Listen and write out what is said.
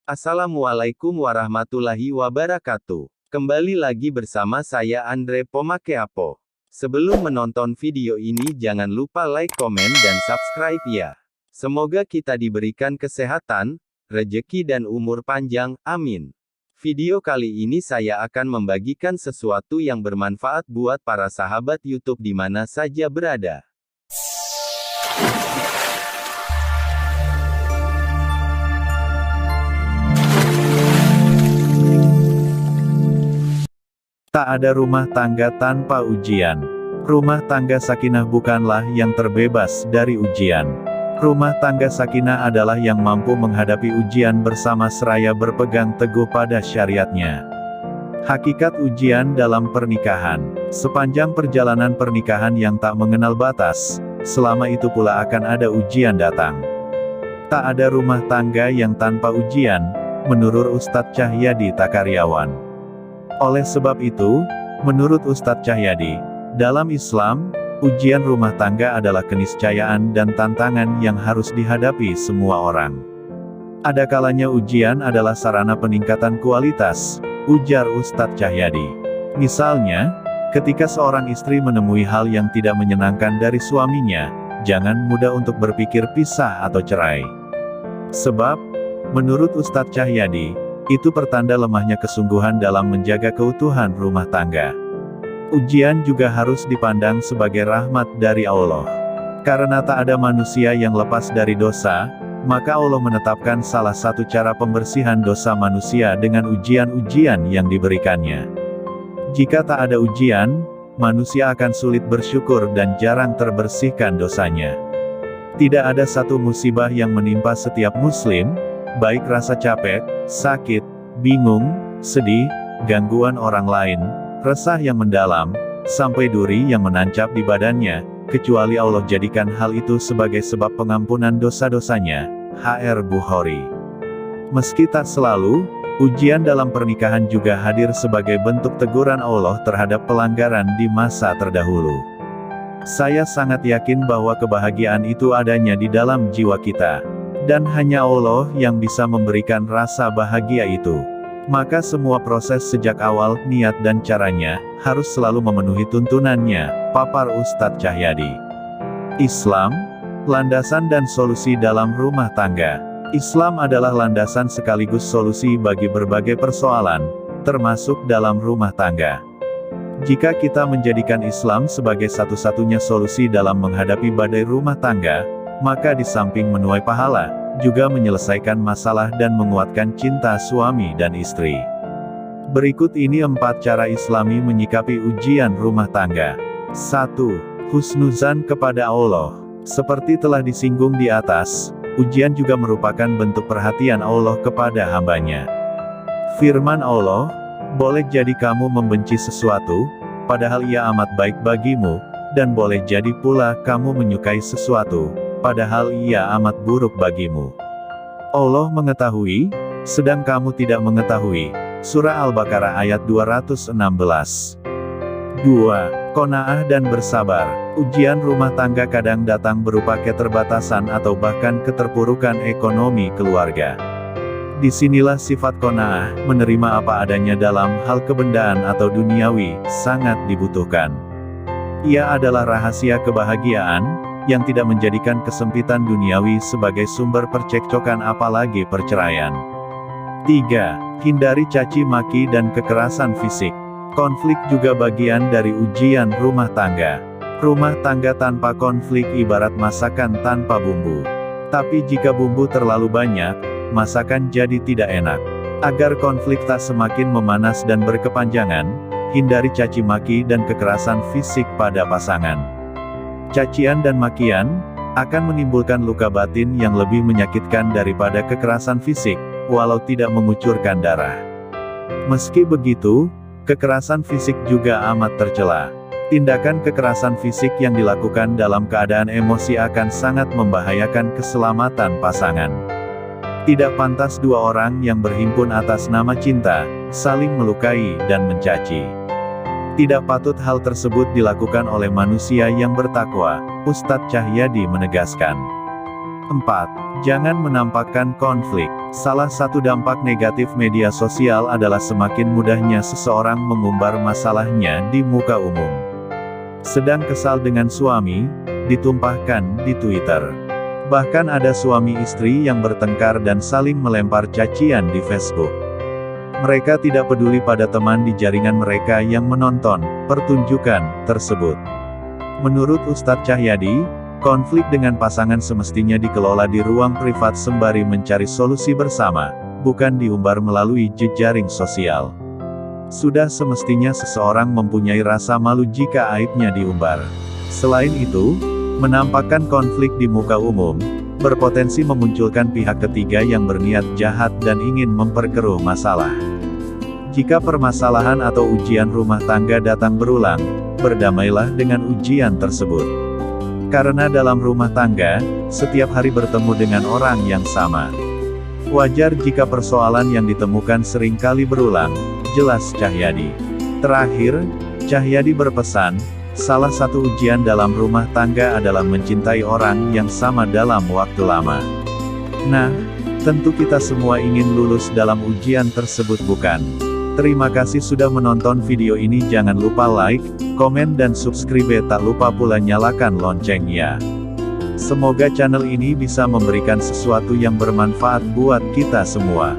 Assalamualaikum warahmatullahi wabarakatuh. Kembali lagi bersama saya Andre Pomakeapo. Sebelum menonton video ini jangan lupa like, komen, dan subscribe ya. Semoga kita diberikan kesehatan, rejeki dan umur panjang, amin. Video kali ini saya akan membagikan sesuatu yang bermanfaat buat para sahabat YouTube di mana saja berada. Tak ada rumah tangga tanpa ujian. Rumah tangga sakinah bukanlah yang terbebas dari ujian. Rumah tangga sakinah adalah yang mampu menghadapi ujian bersama seraya berpegang teguh pada syariatnya. Hakikat ujian dalam pernikahan. Sepanjang perjalanan pernikahan yang tak mengenal batas, selama itu pula akan ada ujian datang. Tak ada rumah tangga yang tanpa ujian, menurut Ustadz Cahyadi Takaryawan. Oleh sebab itu, menurut Ustadz Cahyadi, dalam Islam, ujian rumah tangga adalah keniscayaan dan tantangan yang harus dihadapi semua orang. Ada kalanya ujian adalah sarana peningkatan kualitas, ujar Ustadz Cahyadi. Misalnya, ketika seorang istri menemui hal yang tidak menyenangkan dari suaminya, jangan mudah untuk berpikir pisah atau cerai. Sebab, menurut Ustadz Cahyadi, itu pertanda lemahnya kesungguhan dalam menjaga keutuhan rumah tangga. Ujian juga harus dipandang sebagai rahmat dari Allah. Karena tak ada manusia yang lepas dari dosa, maka Allah menetapkan salah satu cara pembersihan dosa manusia dengan ujian-ujian yang diberikannya. Jika tak ada ujian, manusia akan sulit bersyukur dan jarang terbersihkan dosanya. Tidak ada satu musibah yang menimpa setiap muslim, baik rasa capek, sakit, bingung, sedih, gangguan orang lain, resah yang mendalam, sampai duri yang menancap di badannya, kecuali Allah jadikan hal itu sebagai sebab pengampunan dosa-dosanya. H.R. Bukhari. Meski tak selalu, ujian dalam pernikahan juga hadir sebagai bentuk teguran Allah terhadap pelanggaran di masa terdahulu. Saya sangat yakin bahwa kebahagiaan itu adanya di dalam jiwa kita. Dan hanya Allah yang bisa memberikan rasa bahagia itu. Maka semua proses sejak awal, niat dan caranya, harus selalu memenuhi tuntunannya, papar Ustadz Cahyadi. Islam, landasan dan solusi dalam rumah tangga. Islam adalah landasan sekaligus solusi bagi berbagai persoalan, termasuk dalam rumah tangga. Jika kita menjadikan Islam sebagai satu-satunya solusi dalam menghadapi badai rumah tangga, maka di samping menuai pahala, juga menyelesaikan masalah dan menguatkan cinta suami dan istri. Berikut ini 4 cara Islami menyikapi ujian rumah tangga. 1. Husnuzan kepada Allah. Seperti telah disinggung di atas, ujian juga merupakan bentuk perhatian Allah kepada hambanya. Firman Allah, boleh jadi kamu membenci sesuatu, padahal ia amat baik bagimu, dan boleh jadi pula kamu menyukai sesuatu, padahal ia amat buruk bagimu. Allah mengetahui, sedang kamu tidak mengetahui. Surah Al-Baqarah ayat 216. 2. Qanaah dan bersabar. Ujian rumah tangga kadang datang berupa keterbatasan atau bahkan keterpurukan ekonomi keluarga. Disinilah sifat qanaah, menerima apa adanya dalam hal kebendaan atau duniawi, sangat dibutuhkan. Ia adalah rahasia kebahagiaan, yang tidak menjadikan kesempitan duniawi sebagai sumber percekcokan apalagi perceraian. 3. Hindari caci maki dan kekerasan fisik. Konflik juga bagian dari ujian rumah tangga. Rumah tangga tanpa konflik ibarat masakan tanpa bumbu. Tapi jika bumbu terlalu banyak, masakan jadi tidak enak. Agar konflik tak semakin memanas dan berkepanjangan, hindari caci maki dan kekerasan fisik pada pasangan. Cacian dan makian akan menimbulkan luka batin yang lebih menyakitkan daripada kekerasan fisik, walau tidak mengucurkan darah. Meski begitu, kekerasan fisik juga amat tercela. Tindakan kekerasan fisik yang dilakukan dalam keadaan emosi akan sangat membahayakan keselamatan pasangan. Tidak pantas dua orang yang berhimpun atas nama cinta, saling melukai dan mencaci. Tidak patut hal tersebut dilakukan oleh manusia yang bertakwa, Ustadz Cahyadi menegaskan. 4. Jangan menampakkan konflik. Salah satu dampak negatif media sosial adalah semakin mudahnya seseorang mengumbar masalahnya di muka umum. Sedang kesal dengan suami, ditumpahkan di Twitter. Bahkan ada suami istri yang bertengkar dan saling melempar cacian di Facebook. Mereka tidak peduli pada teman di jaringan mereka yang menonton pertunjukan tersebut. Menurut Ustadz Cahyadi, konflik dengan pasangan semestinya dikelola di ruang privat sembari mencari solusi bersama, bukan diumbar melalui jejaring sosial. Sudah semestinya seseorang mempunyai rasa malu jika aibnya diumbar. Selain itu, menampakkan konflik di muka umum, berpotensi memunculkan pihak ketiga yang berniat jahat dan ingin memperkeruh masalah. Jika permasalahan atau ujian rumah tangga datang berulang, berdamailah dengan ujian tersebut. Karena dalam rumah tangga, setiap hari bertemu dengan orang yang sama. Wajar jika persoalan yang ditemukan seringkali berulang, jelas Cahyadi. Terakhir, Cahyadi berpesan, salah satu ujian dalam rumah tangga adalah mencintai orang yang sama dalam waktu lama. Nah, tentu kita semua ingin lulus dalam ujian tersebut, bukan? Terima kasih sudah menonton video ini. Jangan lupa like, komen dan subscribe, tak lupa pula nyalakan loncengnya. Semoga channel ini bisa memberikan sesuatu yang bermanfaat buat kita semua.